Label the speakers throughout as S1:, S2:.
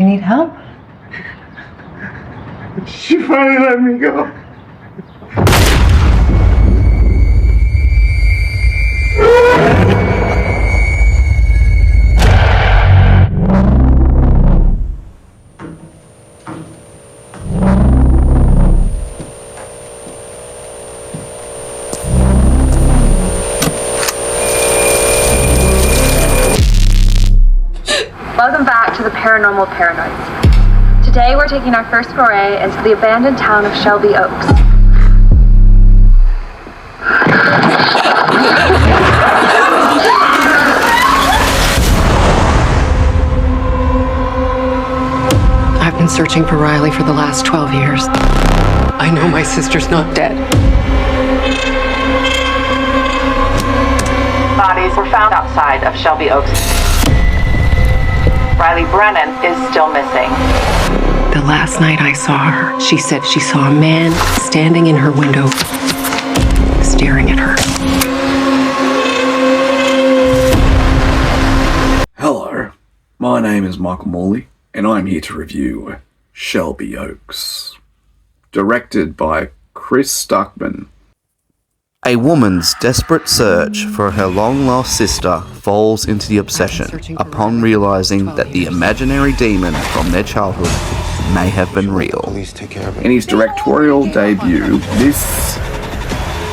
S1: need help?
S2: She finally let me go.
S3: Welcome back to the Paranormal Paranoids. Today we're taking our first foray into the abandoned town of Shelby Oaks.
S4: I've been searching for Riley for the last 12 years. I know my sister's not dead.
S5: Bodies were found outside of Shelby Oaks. Riley Brennan is still missing.
S4: The last night I saw her, she said she saw a man standing in her window, staring at her.
S2: Hello, my name is Michael Morley, and I'm here to review Shelby Oaks. Directed by Chris Stuckman.
S6: A woman's desperate search for her long-lost sister falls into the obsession upon realizing that the imaginary demon from their childhood may have been real.
S2: In his directorial debut, this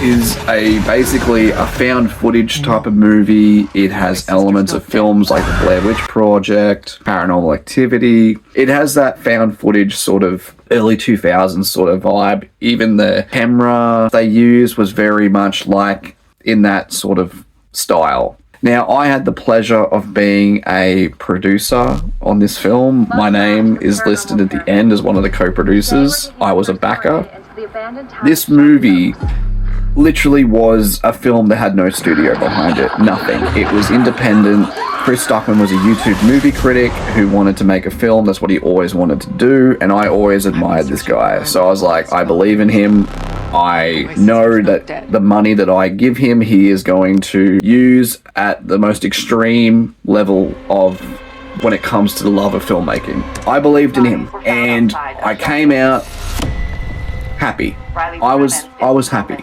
S2: is basically a found footage type of movie. It has elements of films like The Blair Witch Project, Paranormal Activity. It has that found footage sort of early 2000s sort of vibe. Even the camera they used was very much like in that sort of style. Now, I had the pleasure of being a producer on this film. My name is listed at the end as one of the co-producers. I was a backer. This movie literally was a film that had no studio behind it, nothing. It was independent. Chris Stuckman was a YouTube movie critic who wanted to make a film. That's what he always wanted to do, and I always admired this guy. So I was like, I believe in him. I know that the money that I give him, he is going to use at the most extreme level of when it comes to the love of filmmaking. I believed in him, and I came out happy. I was happy.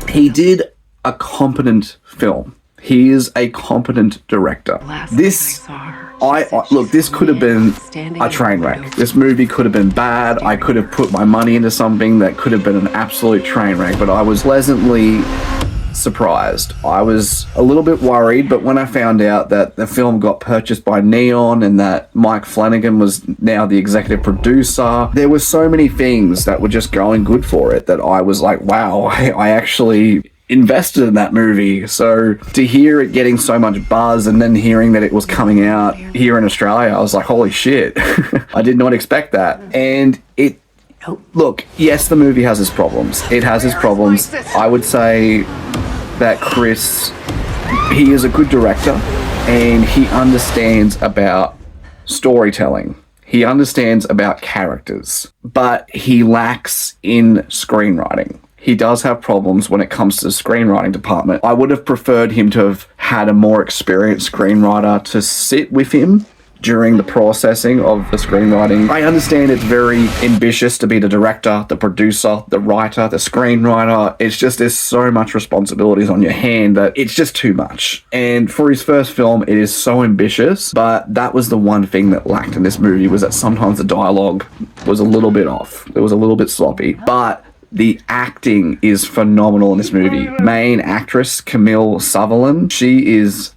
S2: He did a competent film. He is a competent director. This could have been a train wreck. This movie could have been bad. I could have put my money into something that could have been an absolute train wreck, but I was pleasantly surprised. I was a little bit worried, but when I found out that the film got purchased by Neon and that Mike Flanagan was now the executive producer, there were so many things that were just going good for it that I was like, wow, I actually invested in that movie. So to hear it getting so much buzz and then hearing that it was coming out here in Australia, I was like, holy shit. I did not expect that. And look, yes, the movie has its problems. It has its problems. I would say that Chris, he is a good director and he understands about storytelling. He understands about characters, but he lacks in screenwriting. He does have problems when it comes to the screenwriting department. I would have preferred him to have had a more experienced screenwriter to sit with him during the processing of the screenwriting. I understand it's very ambitious to be the director, the producer, the writer, the screenwriter. It's just there's so much responsibilities on your hand that it's just too much. And for his first film, it is so ambitious, but that was the one thing that lacked in this movie, was that sometimes the dialogue was a little bit off. It was a little bit sloppy, but the acting is phenomenal in this movie. Main actress, Camille Sutherland, she is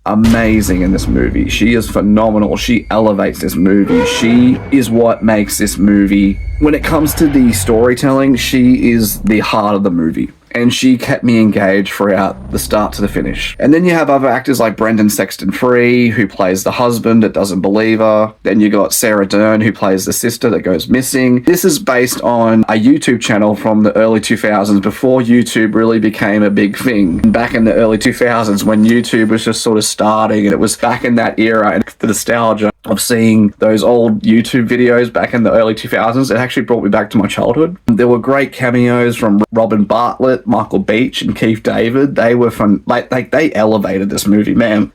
S2: amazing in this movie. She is phenomenal. She elevates this movie. She is what makes this movie. When it comes to the storytelling, she is the heart of the movie. And she kept me engaged throughout the start to the finish. And then you have other actors like Brendan Sexton Free, who plays the husband that doesn't believe her. Then you got Sarah Dern, who plays the sister that goes missing. This is based on a YouTube channel from the early 2000s, before YouTube really became a big thing. Back in the early 2000s, when YouTube was just sort of starting, and it was back in that era, and the nostalgia of seeing those old YouTube videos back in the early 2000s, it actually brought me back to my childhood. There were great cameos from Robin Bartlett, Michael Beach, and Keith David. They were fun. Like they elevated this movie, man.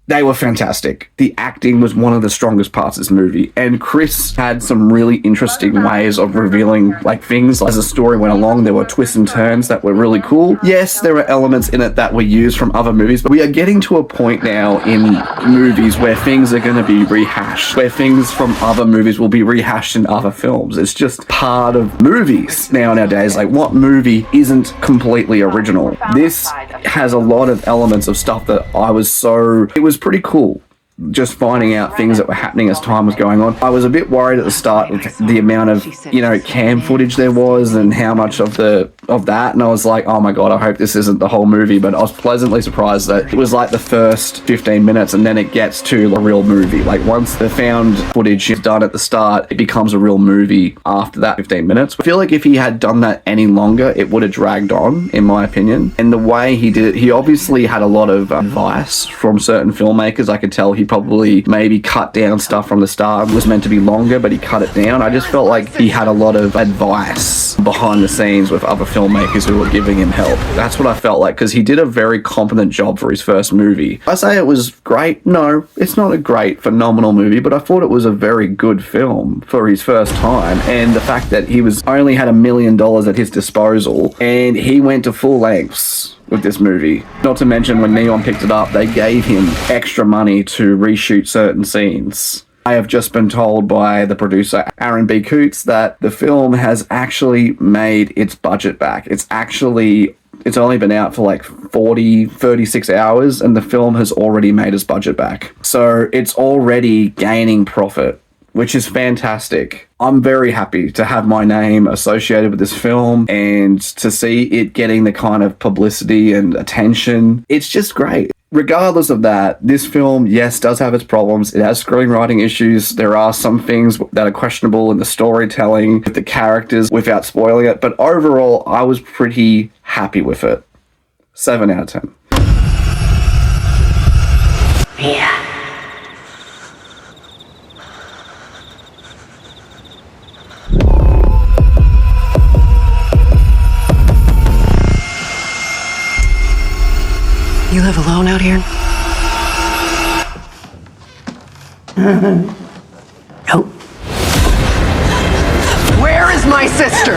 S2: They were fantastic. The acting was one of the strongest parts of this movie. And Chris had some really interesting ways of revealing things. As the story went along, there were twists and turns that were really cool. Yes, there are elements in it that were used from other movies, but we are getting to a point now in movies where things are going to be rehashed, where things from other movies will be rehashed in other films. It's just part of movies nowadays. What movie isn't completely original? This has a lot of elements of stuff that it was pretty cool just finding out things that were happening as time was going on. I was a bit worried at the start with the amount of, cam footage there was and how much of that, and I was like, oh my god, I hope this isn't the whole movie, but I was pleasantly surprised that it was the first 15 minutes and then it gets to a real movie. Once the found footage is done at the start, it becomes a real movie after that 15 minutes. I feel like if he had done that any longer, it would have dragged on, in my opinion. And the way he did it, he obviously had a lot of advice from certain filmmakers. I could tell he probably maybe cut down stuff from the start. It was meant to be longer, but he cut it down. I just felt like he had a lot of advice behind the scenes with other filmmakers who were giving him help. That's what I felt like, because he did a very competent job for his first movie. I say it was great. No, it's not a great, phenomenal movie, but I thought it was a very good film for his first time. And the fact that he only had $1 million at his disposal, and he went to full lengths with this movie. Not to mention when Neon picked it up, they gave him extra money to reshoot certain scenes. I have just been told by the producer, Aaron B. Coots, that the film has actually made its budget back. It's only been out for 36 hours, and the film has already made its budget back. So it's already gaining profit, which is fantastic. I'm very happy to have my name associated with this film and to see it getting the kind of publicity and attention. It's just great. Regardless of that, this film, yes, does have its problems. It has screenwriting issues. There are some things that are questionable in the storytelling, with the characters, without spoiling it. But overall, I was pretty happy with it. 7 out of 10.
S4: Yeah. You live alone out here? Nope. Where is my sister?